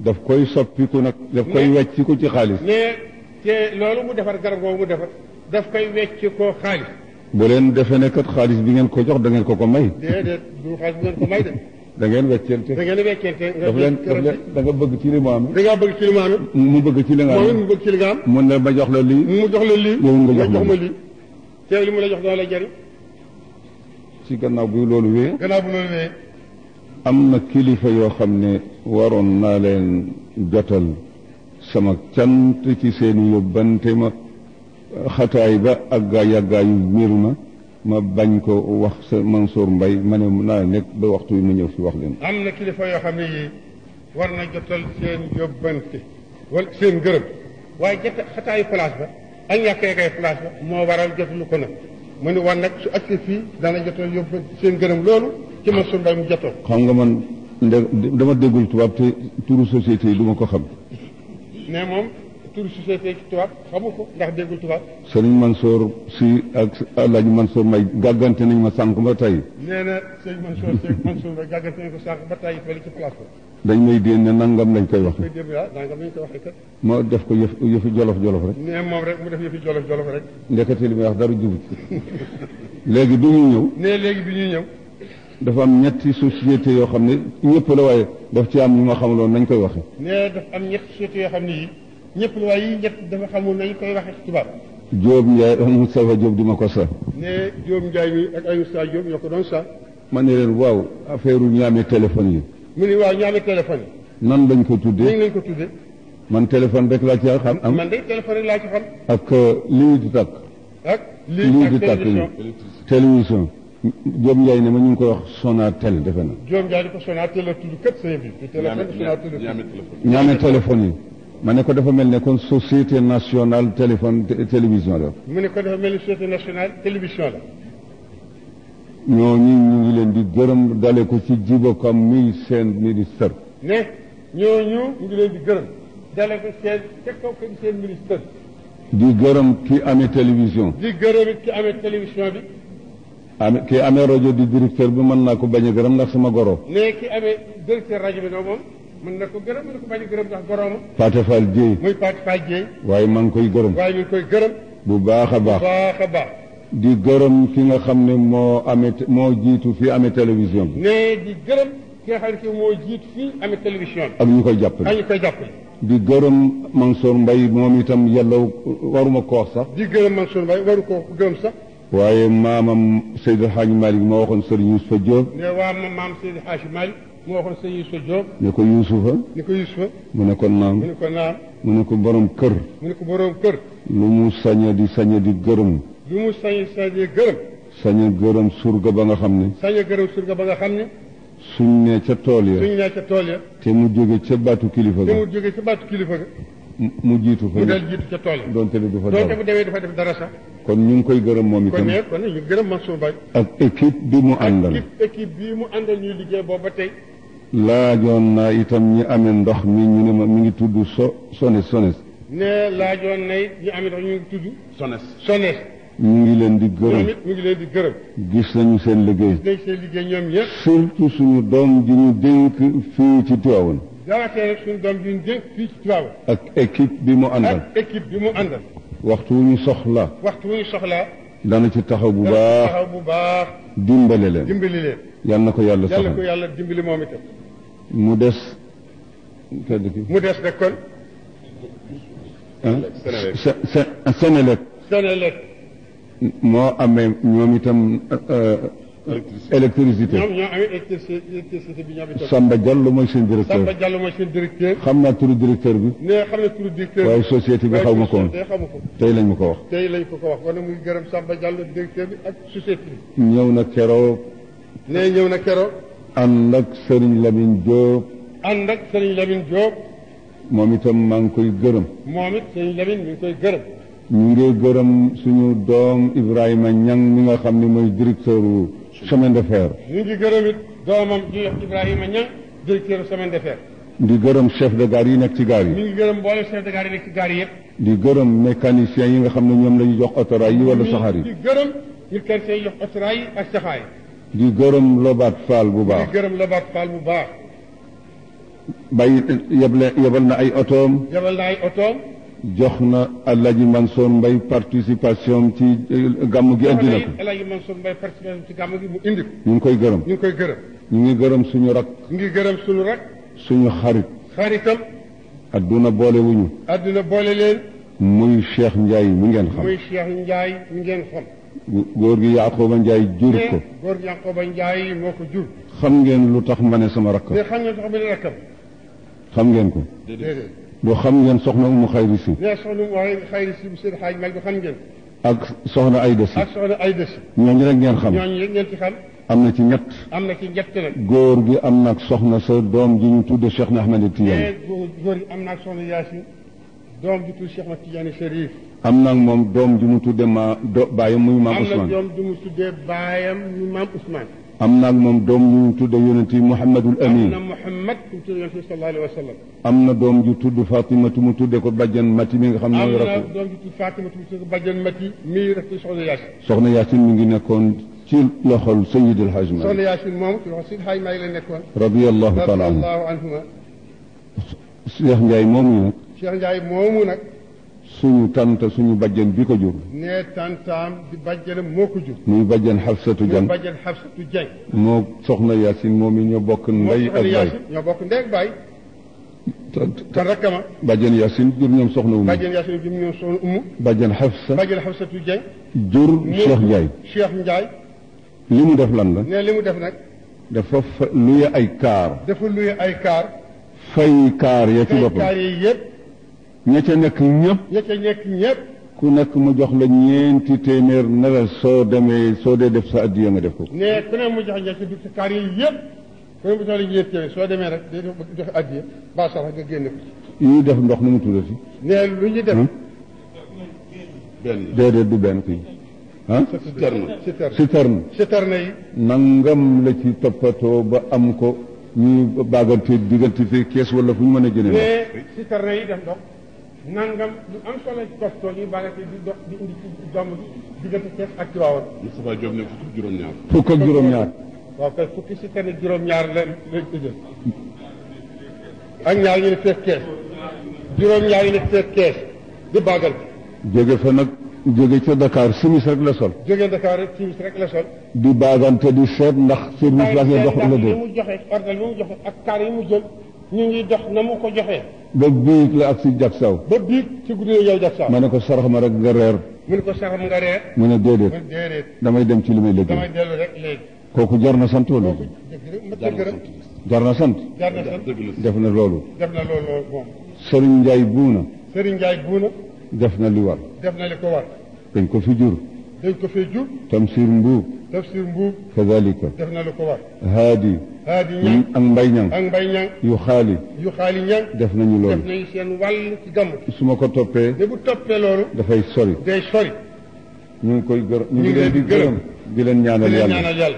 daf koy soppiku nag daf koy wecciku ci xaalis ne te loolu mu defar garab googu mu defar daf koy wecc koo xaalis. bu leen defee ne kat xaalis bi ngeen ko jox da ngeen ko may déedéet du xaalis bi ngeen ko may de. da ngeen weccente da ngeen weccente. daf leen da nga bëgg ci li mu am da ngaa bëgg ci li mu am. mu bëgg ci li nga am mu bëgg ci li nga am. mun na ma jox la lii mu jox la lii yow nga jox ma lii te li mu la jox doo la jariñ. ci gannaaw bi loolu wee gannaaw bu loolu wee am na kilifa yoo xam ne waroon naa leen jotal sama cant ci seeni yóbbante ma xataay ba ak gaa yàggaayu mbir ma bañ ko wax sa Mansour Mbaye ma ne naa nekk ba waxtu wi mu ñëw fi wax leen. am na kilifa yoo xam ne yii war na jotal seen yóbbante wala seen gërëm waaye xataayu place ba ak ñàkkee kay place ba moo waral jotalu ko nag mu ne war nag su accès fii dana jotal yóbbante seen gërëm loolu ci Mansour Mbaye mu jotoo. xam nga man dama déggul tubaab te turu société yi du ma ko xam. mais moom turu société ci tubaab xamu ko ndax déggul tubaab. Sëriñ Mansour si ak Alaaji Mansour Mbaye gàggante nañ ma sànq ba tey. nee na sëñ Mansour si Mansour Mbaye gàggante nañ ko sànq ba tey fële ci place ba. dañ may déen ne nangam lañ koy waxee. nangam lañ koy waxee kat. ma def ko yëfi jolof rek. nee moom rek mu def yëfi jolof rek. ndekete li may wax dara jubut léegi du ñu ñëw. nee léegi bi ñuy ñëw. dafa am ñetti société yoo xam ne ñëpp la waaye daf ci am ñu ma xamuloon nañ koy waxee. nee dafa am ñetti société yoo xam ne yii ñëpp la waaye yii ñett dafa xamul nañ koy waxee ci tubaab. Diop Ndiaye Moustapha Diop di ma ko sa. nee Diop Ndiaye mi ak ay Moustapha Diop ñoo ko doon sa. ma ne leen waaw affaire ñaame téléphone yi. mu ni waaw ñaame téléphone yi. nan lañ ko tuddee ni lañ ko tuddee. man téléphone rek laa ci xam am. man de téléphone rek laa ci xam. ak lii di takk. ak lii di takk télévision. Diop Ndiaye ne ma ñu ngi koy wax Sonatel defe na. Diop Ndiaye di ko Sonatel la tudd kat sëñ bi. téléphone Sonatel la ñaame téléphone yi. ma ne ko dafa mel ne kon société nationale téléphone télévision la. mu ne ko dafa mel ni société nationale télévision la. ñooñu ñu ngi leen di gërëm dale ko ci Djibo Kam muy seen ministère. ne ñooñu ñu ngi leen di gërëm dale ko seen ca kaw ko seen ministère. di gërëm ki amee télévision. di gërëm it ki amee télévision bi. ki amee rajo di directeur bi mën naa ko bañ a gërëm ndax sama goro. ne ki amee directeur rajo bi nag moom mën na ko gërëm mën na ko bañ a gërëm ndax gorooma. Pathé Fall Dieye. muy Pathé Fall Dieye. waaye maa ngi koy gërëm. waaye ñu ngi koy gërëm. bu baax a baax bu baax a baax. di gërëm ki nga xam ne moo jiitu fii amee télévision bi. ne di gërëm ki nga xam ne moo jiitu fii amee télévision bi. ak ñu koy jàppale. ak ñu koy jàppale. di gërëm Mansour Mbaye moom itam yàlla waruma ko wax sax. di gërëm Mansour Mbaye waru ko gërëm sax. waaye maamam Seydi Hadji Malick ma waxoon Serigne Youssoufa Diop. ne waa maam Seydi Hadji Malick moo waxoon Serigne Youssoufa Diop. ne ko Youssoufa. ne ko Youssoufa. mu ne ko naam. mu ne ko naam. mu ne ko borom kër. mu ne ko borom kër. lu mu saña di gërëm. lu mu sañee gërëm. saña gërëm surga ba nga xam ne. saña gërëm surga ba nga xam ne. suñ ne ca tool ya. suñ ne ca tool ya. te mu jóge ca baatu kilifa ga. te mu jóge ca baatu kilifa ga. mu jiitu fa. mu del jiitu ca tool ya. donte du fa dara donte bu demee dafa def dara sax. kon ñu ngi koy gërëm moom itam. kon ñu gërëm Mansour Mbaye. ak équipe bi mu àndal. ak équipe bii mu àndal ñuy liggéey boobu ba tey. laajoon naa itam ñi amee ndox mi ñu ne ma mi ngi tudd Sones. ne laajoon na it ñi amee ndox ñu ngi tudd. Sones. ñu ngi leen di gërëm. ñoom it ñu ngi leen di gërëm. gis nañu seen liggéey. gis nañu seen liggéey ñoom ñëpp. surtout suñu doom ji ñu dénk fii ci Tivaouane. daawatee rek suñu doom ji ñu dénk fii ci Tivaouane. ak équipe bi mu àndal. ak équipe bi mu àndal. waxtu wu ñu soxla. waxtu wu ñu soxlaa. dana ci taxaw bu baax. dimbale leen. yal na ko yàlla saxal. yal na ko yàlla dimbali moom itam. mu des. mu des rek kon. Senelec. moo amee ñoom itam. électricité. ñoom ñoo amee électricité bi ñoom itam. Samba Diallo mooy seen directeur. Samba Diallo mooy seen directeur. xam naa turu directeur bi. nee xam na turu directeur bi. waaye société bi xaw ma ko woon. tey lañ ma ko wax. tey lañ ko wax kon muy gërëm Samba Diallo directeur bi ak société bi. ñëw na keroog. nee ñëw na keroog. ànd ak Serigne Lamine Diop. moom itam maa ngi koy gërëm. moom it Serigne Lamine mi ngi koy gërëm. ñu ngi gërëm suñu doom Ibrahima Niang mi nga xam ne mooy directeur chemin de fer. ñu ngi gërëm it doomam ji Ibrahima Niang directeur chemin de fer. di gërëm chef de gare yi nekk ci gare yi. ñu ngi gërëm mboolem chef de gare yi nekk ci gare yi yëpp. di gërëm mécanicien yi nga xam ne ñoom la ñu jox autorail yi wala saxaar yi. di gërëm mécanicien yi jox autorail yi ak saxaar yi. di gërëm Lobaat Fall bu baax. di gërëm Lobaat Fall bu baax. bàyyi yebal na ay otoom. yebal na ay otoom. jox na Alaaji Mansour Mbaye participation ci gàmm gi indi na ko. Alaaji Mansour Mbaye participation ci gàmm gi mu indi ko. ñu ngi koy gërëm. ñu ngi koy gërëm. ñu ngi gërëm suñu rak. ñu ngi gërëm suñu rak. suñu xarit. xaritam. adduna boole wuñu. adduna boole leen. muy Cheikh Ndiaye mi ngeen xam. muy Cheikh Ndiaye mi ngeen xam. góor gi Yaaxooba Ndiaye jur ko. góor gi Yaaxooba Ndiaye moo ko jur. xam ngeen lu tax ma ne sama rakkam. mais xam ngeen tax ma ne rakkam. xam ngeen ko. déedéet. boo xam ngeen soxna Umu Xayri Si. nee soxna Umu Xayri Si bu seen xaaj mag bi xam ngeen. ak soxna Ayda Si. ak soxna Ayda Si. ñooñu rek ngeen xam. ñooñu rek ngeen ci xam. am na ci ñett. am na ci ñett nag. góor gi am na ak soxna sa doom ji ñu tudde Cheikh na Ahmed Tidiane. góor gi am na ak soxna Yaasin doom ji tudd Cheikh na Tidiane Chérif. am na ak moom doom ji mu tudde baayam muy maam Ousmane. am na doom ji mu tuddee baayam muy maam Ousmane. am na ak moom doom ji mu tudde yonent yi Mouhamadul Amin. am na Mouhamad ku mu tudde yonent bi sallallahu alayhi wa sallam. am na doom ju tudd Fatimatu mu tudde ko bàjjan Mati mi nga xam ne. am na doom ji tudd Fatimatu mu tudde ko bàjjan Mati mii rek soxna Yaasin. soxna Yaasin mi ngi nekkoon ci loxol Seydil Hadj Malick. soxna Yaasin moom ci loxol Seydil Hadj Malick la nekkoon. radiyallahu taala anhuma. Cheikh Ndiaye moomu nag. Cheikh Ndiaye moomu nag. suñu tante suñu bàjjan bi ko jur. nee tantaam di bàjjanam moo ko jur. muy bàjjan Xafsatu Jang. muy bàjjan Xafsatu Jang. moo soxna Yaasin moom yi ñoo bokk ndey ak baay. ñoo bokk ndey ak baay. kan rakkama. bàjjan Yaasin jur ñoom soxna Umu. bàjjan Yaasin jur ñoom soxna Umu. bàjjan Xafsa. bàjjan Xafsatu Jang. jur Cheikh Ndiaye. Cheikh Ndiaye. li mu def lan la. nee li mu def nag. dafa luye ay kaar. dafa luye ay kaar. fay kaar ya ci boppam. kaar yi yëpp. ña ca nekk ñëpp. ña ca nekk ñëpp. ku nekk mu jox la ñeenti téeméer ne la soo demee soo dee def sa addiya nga def ko. nee ku ne mu jox ña ca dugg ci kaar yi yëpp. ku ne mu jox la ñeenti téeméer soo demee rek day joxe addiya ba sax nga génne ko. yi def ndox nu mu tuddati. nee lu ñu def. benn déedéet du benn kii. ah citerne yi. nangam la ci toppatoo ba am ko ñuy baagante diggante fi kees wala fu ñu mën a jëlee. mais citerne yi def ndox. nangam lu am solo ci toppatoo ñuy baagante di dox di indi ci gàmm gi diggante kees ak Tiwaawan. Moustapha Diop ne fukk ak juróom-ñaar. fukk ak juróom-ñaar. waaw kay fukki citerne juróom-ñaar la jël. ak ñaar ñu ne fees kees. juróom-ñaar ñu ne fees kees di baagal. jóge fa nag jóge ca Dakar simis rek la sol. jóge Dakar rek simis rek la sol. di baagante di seet ndax service baa ngi dox la li mu joxe ordre bi mu joxe ak kaar yi mu jël ñu ngi dox na mu ko joxee. ba biig la ak si jak saw. ba biig ci guddi la yow jak saw. ma ne ko sarax ma rek nga reer. mu ne ko sarax nga reer. mu ne déedéet. déedéet. damay dem ci li may liggéey. damay dellu rek léegi. kooku jar na sant wala. jar na sant. jar na sant. def na loolu. def na loolu moom. Serigne Ndiaye buuna. Serigne Ndiaye buuna. def na li war. def na li ko war. dañ ko fi jur. dañ ko fi jur. Tamsir Mbuub. Tamsir Mbuub. kazalika. def na li ko war. Haadi. Haadi Ñang ak Mbay Ñang. ak Mbay Ñang. yu xaali. yu xaali Ñang. def nañu loolu. def nañu seen wàll ci gàmm. su ma ko toppee. ne bu toppee loolu. dafay sori. day sori. ñu ngi koy gërëm ñu ngi leen di gërëm. di leen ñaanal yàlla.